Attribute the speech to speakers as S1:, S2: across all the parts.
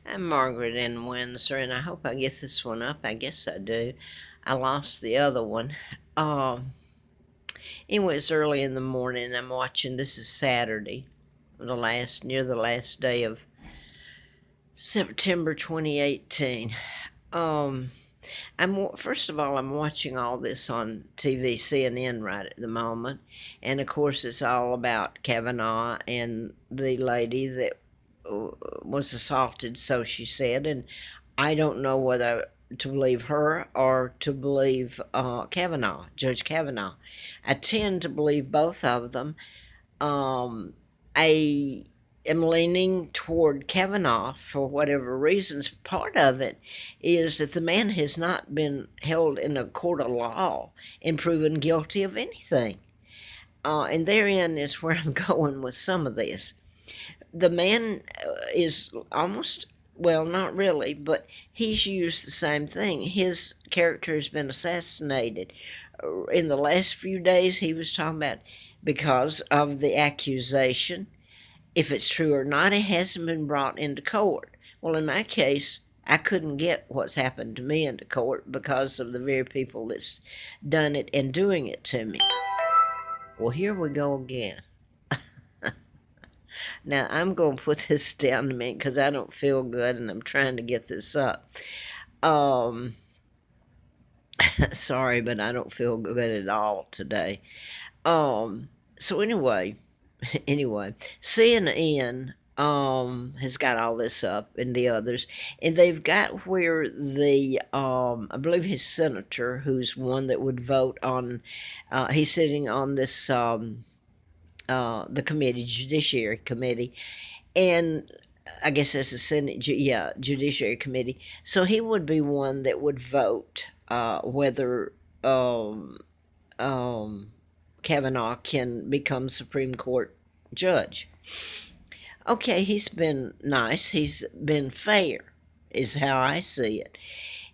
S1: I'm Margaret in Windsor, and I hope I get this one up. I guess I do. I lost the other one. Um, anyway, it's early in the morning. I'm watching. This is Saturday, near the last day of September 2018. Um, first of all, I'm watching all this on TV, CNN right at the moment, and of course, it's all about Kavanaugh and the lady that was assaulted, so she said, and I don't know whether to believe her or to believe Kavanaugh, Judge Kavanaugh. I tend to believe both of them. I am leaning toward Kavanaugh for whatever reasons. Part of it is that the man has not been held in a court of law and proven guilty of anything. And therein is where I'm going with some of this. The man is almost, well, not really, but he's used the same thing. His character has been assassinated. In the last few days, he was talking about because of the accusation. If it's true or not, it hasn't been brought into court. Well, in my case, I couldn't get what's happened to me into court because of the very people that's done it and doing it to me. Well, here we go again. Now, I'm going to put this down a minute because I don't feel good and I'm trying to get this up. Um, sorry, but I don't feel good at all today. So anyway, CNN has got all this up and the others, and they've got where I believe his senator, who's one that would vote on, he's sitting on this the committee, Judiciary Committee, and I guess that's the Senate, Judiciary Committee. So he would be one that would vote whether Kavanaugh can become Supreme Court judge. Okay, he's been nice. He's been fair, is how I see it,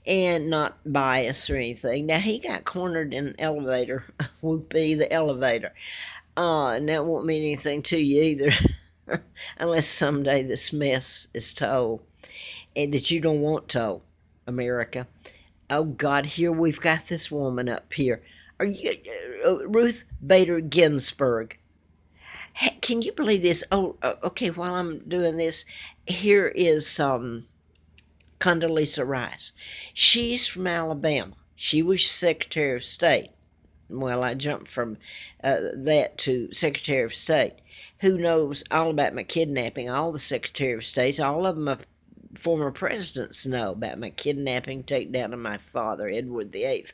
S1: and not biased or anything. Now, he got cornered in an elevator. Whoopee, the elevator. And that won't mean anything to you either, unless someday this mess is told, and that you don't want told, America. Oh God, here we've got this woman up here. Are you Ruth Bader Ginsburg? Can you believe this? Oh, okay. While I'm doing this, here is Condoleezza Rice. She's from Alabama. She was Secretary of State. Well, I jumped from that to Secretary of State. Who knows all about my kidnapping? All the Secretary of States, all of them former presidents know about my kidnapping, takedown of my father, Edward VIII,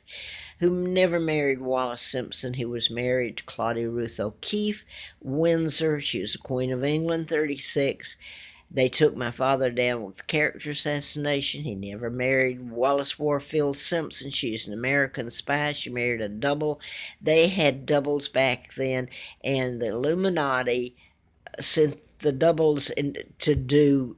S1: who never married Wallace Simpson. He was married to Claudia Ruth O'Keefe, Windsor. She was the Queen of England, 36. They took my father down with character assassination. He never married Wallace Warfield Simpson. She's an American spy. She married a double. They had doubles back then, and the Illuminati sent the doubles to do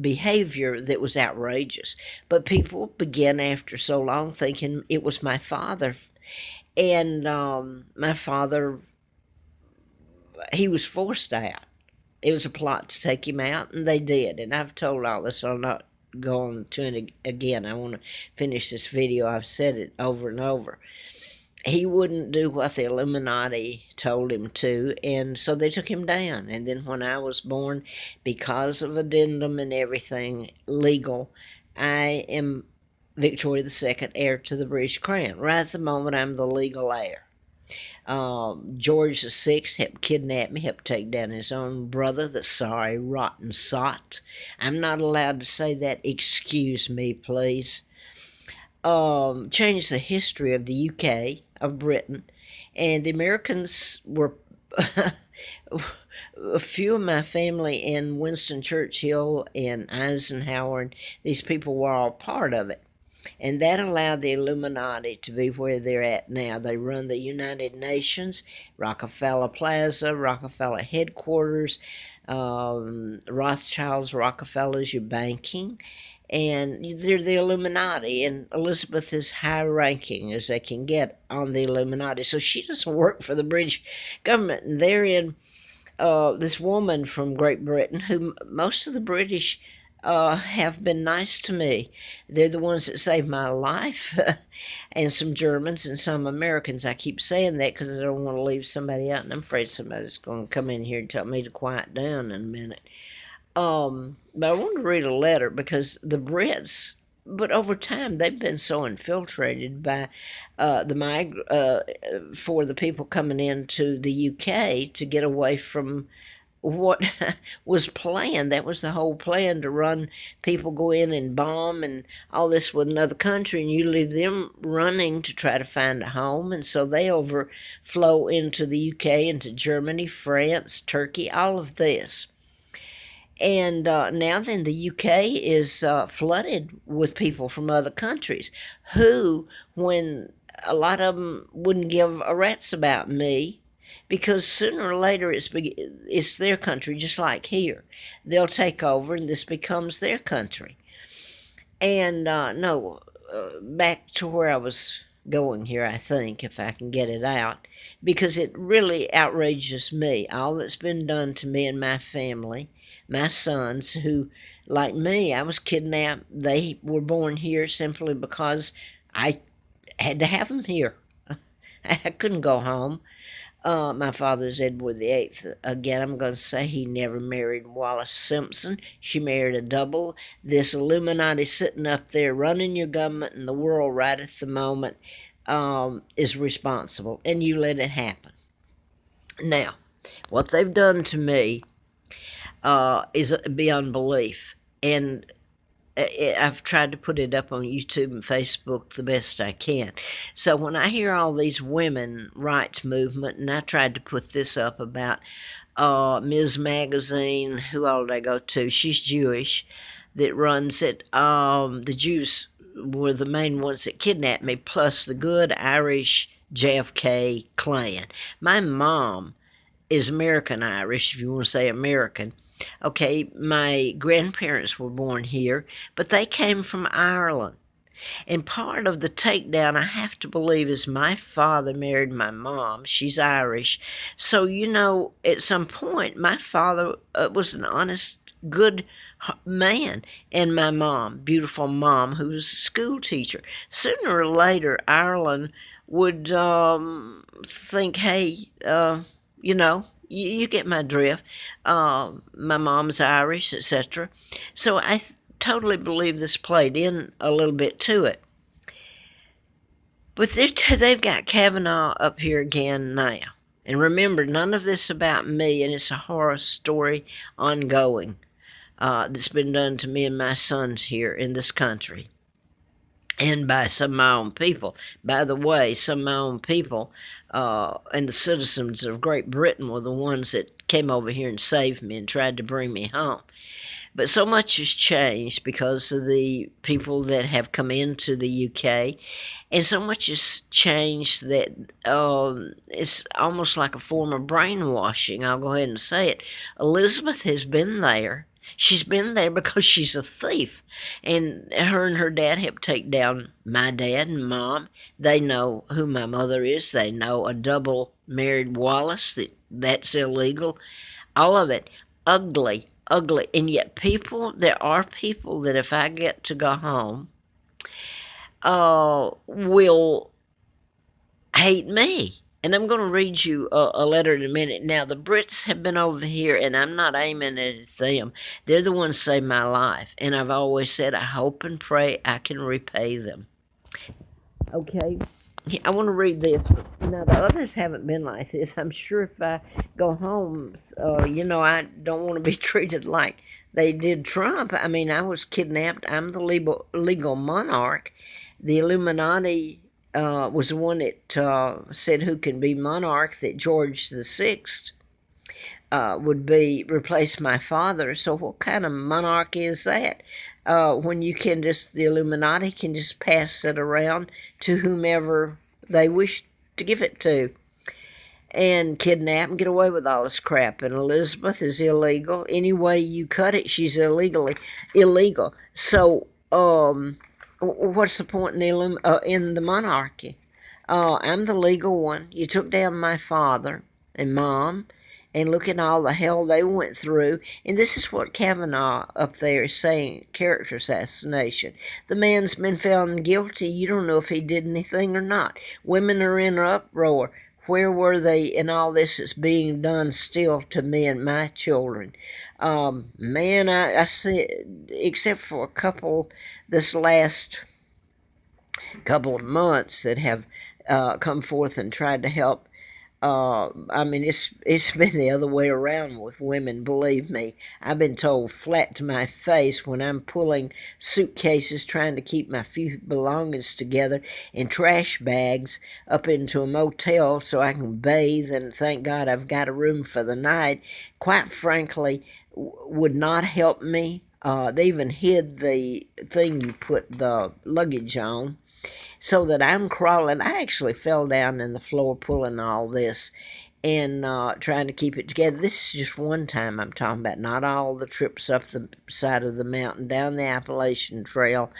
S1: behavior that was outrageous. But people began after so long thinking it was my father. And my father, he was forced out. It was a plot to take him out, and they did. And I've told all this, so I'll not go on to it again. I want to finish this video. I've said it over and over. He wouldn't do what the Illuminati told him to, and so they took him down. And then when I was born, because of addendum and everything legal, I am Victoria II, heir to the British crown. Right at the moment, I'm the legal heir. George VI helped kidnap me, helped take down his own brother, the sorry, rotten sot. I'm not allowed to say that. Excuse me, please. Changed the history of the UK, of Britain, and the Americans were a few of my family in Winston Churchill and Eisenhower, and these people were all part of it. And that allowed the Illuminati to be where they're at now. They run the United Nations, Rockefeller Plaza, Rockefeller headquarters, Rothschilds, Rockefellers, your banking, and they're the Illuminati, and Elizabeth is high ranking as they can get on the Illuminati. So she doesn't work for the British government, and therein this woman from Great Britain, who most of the British have been nice to me. They're the ones that saved my life, and some Germans and some Americans. I keep saying that because I don't want to leave somebody out, and I'm afraid somebody's going to come in here and tell me to quiet down in a minute. But I want to read a letter because the Brits, but over time they've been so infiltrated by for the people coming into the UK to get away from what was planned. That was the whole plan, to run people, go in and bomb and all this with another country, and you leave them running to try to find a home. And so they overflow into the UK, into Germany, France, Turkey, all of this. And now then, the UK is flooded with people from other countries who, when a lot of them wouldn't give a rat's about me, because sooner or later it's their country, just like here. They'll take over and this becomes their country. And back to where I was going here, I think, if I can get it out, because it really outrages me, all that's been done to me and my family, my sons, who, like me, I was kidnapped. They were born here simply because I had to have them here. I couldn't go home. My father's Edward VIII. Again, I'm going to say he never married Wallis Simpson. She married a double. This Illuminati sitting up there running your government and the world right at the moment is responsible, and you let it happen. Now, what they've done to me is beyond belief, and I've tried to put it up on YouTube and Facebook the best I can. So when I hear all these women rights movement, and I tried to put this up about Ms. Magazine, who all did I go to? She's Jewish, that runs it. The Jews were the main ones that kidnapped me, plus the good Irish JFK clan. My mom is American Irish, if you want to say American. Okay, my grandparents were born here, but they came from Ireland. And part of the takedown, I have to believe, is my father married my mom. She's Irish. So, at some point, my father was an honest, good man. And my mom, beautiful mom, who was a school teacher. Sooner or later, Ireland would think, hey, you get my drift. My mom's Irish, etc. So I totally believe this played in a little bit to it. But they've got Kavanaugh up here again now. And remember, none of this about me, and it's a horror story ongoing that's been done to me and my sons here in this country. And by some of my own people. By the way, some of my own people and the citizens of Great Britain were the ones that came over here and saved me and tried to bring me home. But so much has changed because of the people that have come into the UK, and so much has changed that it's almost like a form of brainwashing. I'll go ahead and say it. Elizabeth has been there. She's been there because she's a thief. And her dad helped take down my dad and mom. They know who my mother is. They know a double married Wallis, that's illegal. All of it. Ugly. And yet there are people that if I get to go home, will hate me. And I'm going to read you a letter in a minute. Now, the Brits have been over here, and I'm not aiming at them. They're the ones who saved my life. And I've always said, I hope and pray I can repay them. Okay? I want to read this. Now, the others haven't been like this. I'm sure if I go home, I don't want to be treated like they did Trump. I mean, I was kidnapped. I'm the legal monarch. The Illuminati was the one that said who can be monarch, that George VI would replace my father. So what kind of monarchy is that? When the Illuminati can just pass it around to whomever they wish to give it to, and kidnap and get away with all this crap. And Elizabeth is illegal. Any way you cut it, she's illegal. So, what's the point in the monarchy? I'm the legal one. You took down my father and mom, and look at all the hell they went through. And this is what Kavanaugh up there is saying, character assassination. The man's been found guilty. You don't know if he did anything or not. Women are in an uproar. Where were they in all this that's being done still to me and my children? Man, I see, except for a couple this last couple of months that have come forth and tried to help. I mean, it's been the other way around with women, believe me. I've been told flat to my face when I'm pulling suitcases, trying to keep my few belongings together in trash bags up into a motel so I can bathe and thank God I've got a room for the night, quite frankly, would not help me. They even hid the thing you put the luggage on so that I'm crawling. I actually fell down in the floor pulling all this and trying to keep it together. This is just one time I'm talking about, not all the trips up the side of the mountain, down the Appalachian Trail,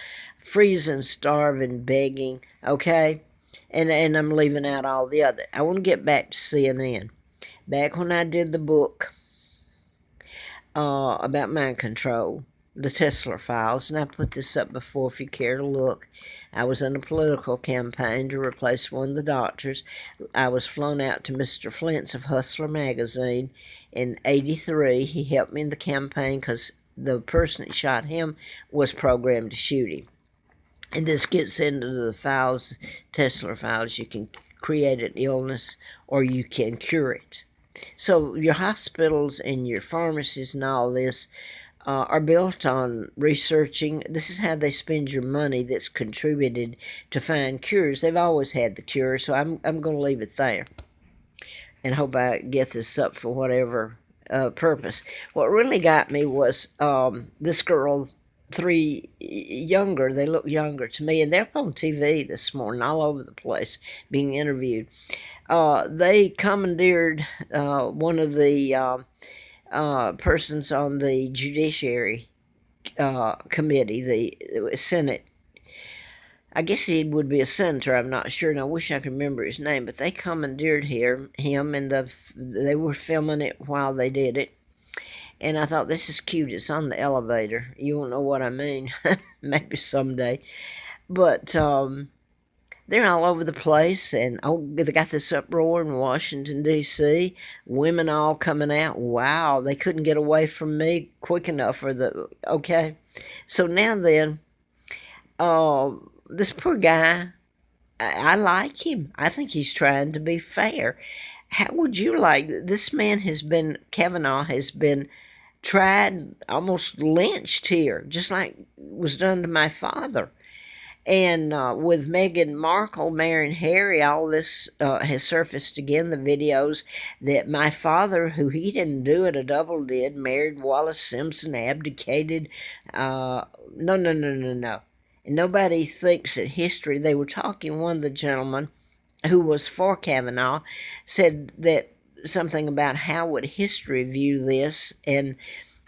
S1: freezing, starving, begging, okay? And I'm leaving out all the other. I want to get back to CNN. Back when I did the book about mind control, the Tesla Files, and I put this up before if you care to look. I was in a political campaign to replace one of the doctors. I was flown out to Mr. Flint's of Hustler magazine in '83. He helped me in the campaign because the person that shot him was programmed to shoot him. And this gets into the files, Tesla Files. You can create an illness or you can cure it. So your hospitals and your pharmacies and all this are built on researching. This is how they spend your money that's contributed to find cures. They've always had the cure, so I'm going to leave it there and hope I get this up for whatever purpose. What really got me was this girl, three younger, they look younger to me, and they're on TV this morning all over the place being interviewed. They commandeered one of the persons on the Judiciary Committee, the Senate. I guess he would be a senator, I'm not sure, and I wish I could remember his name, but they commandeered him, and they were filming it while they did it. And I thought, this is cute. It's on the elevator. You won't know what I mean. Maybe someday. But they're all over the place, and they got this uproar in Washington, D.C., women all coming out. Wow, they couldn't get away from me quick enough okay. So now then, this poor guy, I like him. I think he's trying to be fair. How would you like, this man Kavanaugh has been tried, almost lynched here, just like was done to my father. And with Meghan Markle marrying Harry, all this has surfaced again, the videos that my father, who he didn't do it, a double did, married Wallace Simpson, abdicated. No. And nobody thinks that history, they were talking, one of the gentlemen who was for Kavanaugh said that something about how would history view this, and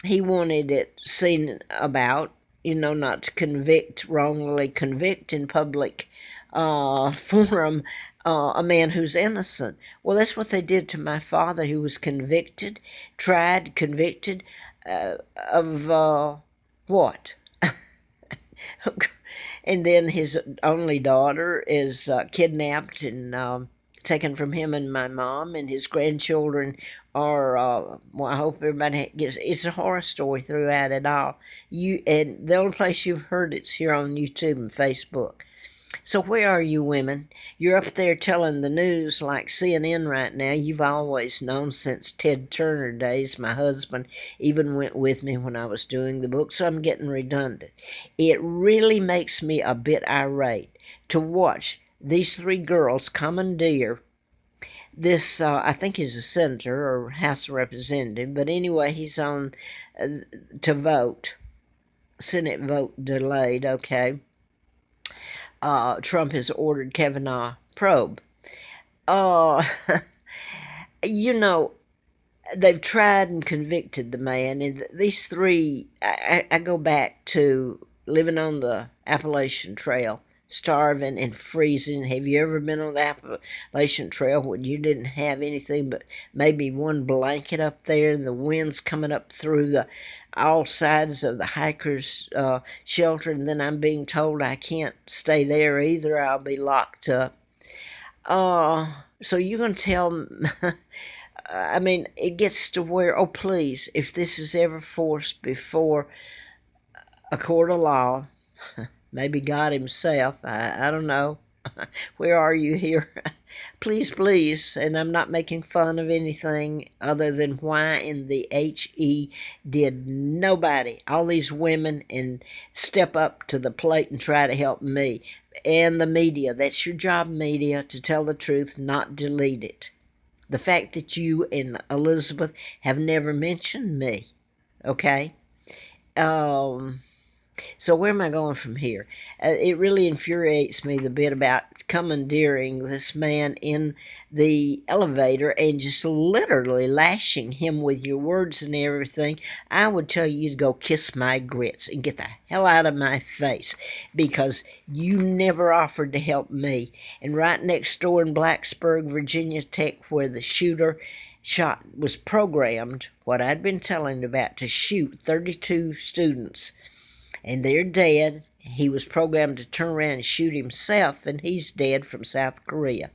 S1: he wanted it seen about, not to wrongly convict in public forum a man who's innocent. Well, that's what they did to my father, who was convicted, convicted of what? And then his only daughter is kidnapped and taken from him and my mom, and his grandchildren are, I hope everybody gets, it's a horror story throughout it all. And the only place you've heard it's here on YouTube and Facebook. So where are you women? You're up there telling the news like CNN right now. You've always known since Ted Turner days. My husband even went with me when I was doing the book, so I'm getting redundant. It really makes me a bit irate to watch these three girls commandeer this, I think he's a senator or House Representative, but anyway, he's on to vote. Senate vote delayed, okay. Trump has ordered Kavanaugh probe. They've tried and convicted the man, and these three, I go back to living on the Appalachian Trail starving and freezing. Have you ever been on the Appalachian Trail when you didn't have anything but maybe one blanket up there, and the wind's coming up through the all sides of the hiker's shelter, and then I'm being told I can't stay there either, I'll be locked up. So you're going to tell I mean, it gets to where, oh, please, if this is ever forced before a court of law, maybe God Himself, I don't know. Where are you here? Please, please. And I'm not making fun of anything other than why in the HE did nobody, all these women, and step up to the plate and try to help me. And the media, that's your job, media, to tell the truth, not delete it. The fact that you and Elizabeth have never mentioned me, okay? So where am I going from here? It really infuriates me the bit about commandeering this man in the elevator and just literally lashing him with your words and everything. I would tell you to go kiss my grits and get the hell out of my face, because you never offered to help me. And right next door in Blacksburg, Virginia Tech, where the shooter was programmed, what I'd been telling about, to shoot 32 students, and they're dead. He was programmed to turn around and shoot himself, and he's dead from South Korea.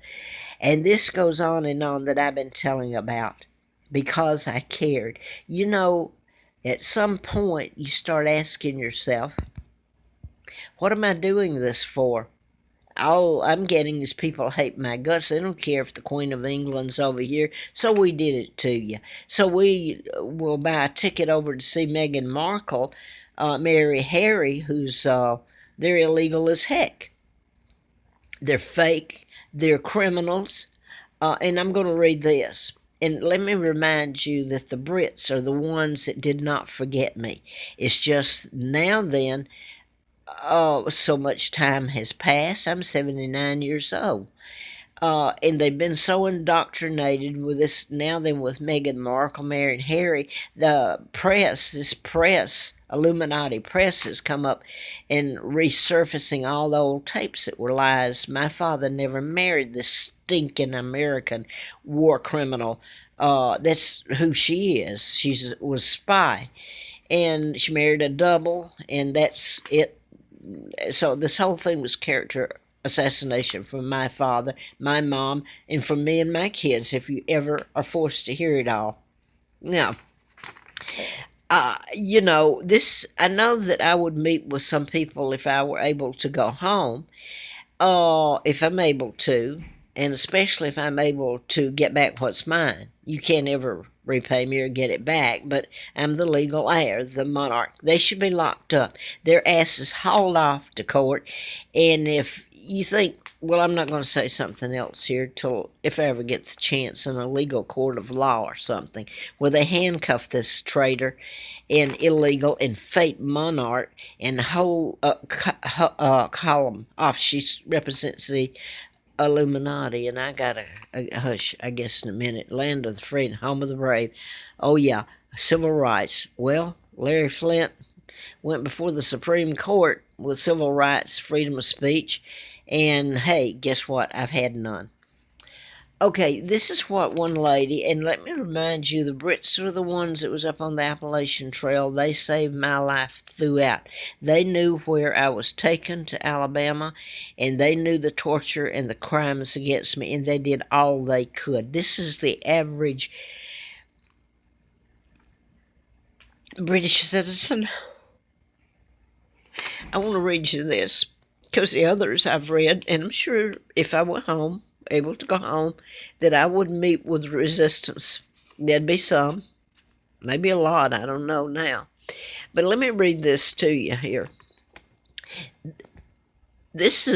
S1: And this goes on and on that I've been telling about because I cared. You know, at some point you start asking yourself, what am I doing this for? All I'm getting is people hate my guts. They don't care if the Queen of England's over here, so we did it to you. So we will buy a ticket over to see Meghan Markle marry Harry, who's they're illegal as heck. They're fake. They're criminals. And I'm going to read this. And let me remind you that the Brits are the ones that did not forget me. It's just now then, so much time has passed. I'm 79 years old. And they've been so indoctrinated with this now then with Meghan Markle marrying Harry. The press, this press, Illuminati press, has come up and resurfacing all the old tapes that were lies. My father never married this stinking American war criminal. That's who she is. She was a spy. And she married a double, and that's it. So this whole thing was character assassination from my father, my mom, and from me and my kids, if you ever are forced to hear it all. Now, you know, this, I know that I would meet with some people if I were able to go home, if I'm able to, and especially if I'm able to get back what's mine. You can't ever repay me or get it back, but I'm the legal heir, the monarch. They should be locked up, their asses hauled off to court, and if you think, well, I'm not going to say something else here till if I ever get the chance in a legal court of law or something, where they handcuff this traitor and illegal and fake monarch and whole column off. She represents the Illuminati, and I got a hush, I guess, in a minute. Land of the free and home of the brave. Oh, yeah, civil rights. Well, Larry Flint went before the Supreme Court with civil rights, freedom of speech, and hey, guess what? I've had none. Okay, this is what one lady, and let me remind you, the Brits are the ones that was up on the Appalachian Trail. They saved my life throughout. They knew where I was taken to Alabama, and they knew the torture and the crimes against me, and they did all they could. This is the average British citizen. I want to read you this, because the others I've read, and I'm sure if I went home, able to go home, that I would meet with resistance. There'd be some, maybe a lot, I don't know now. But let me read this to you here. This is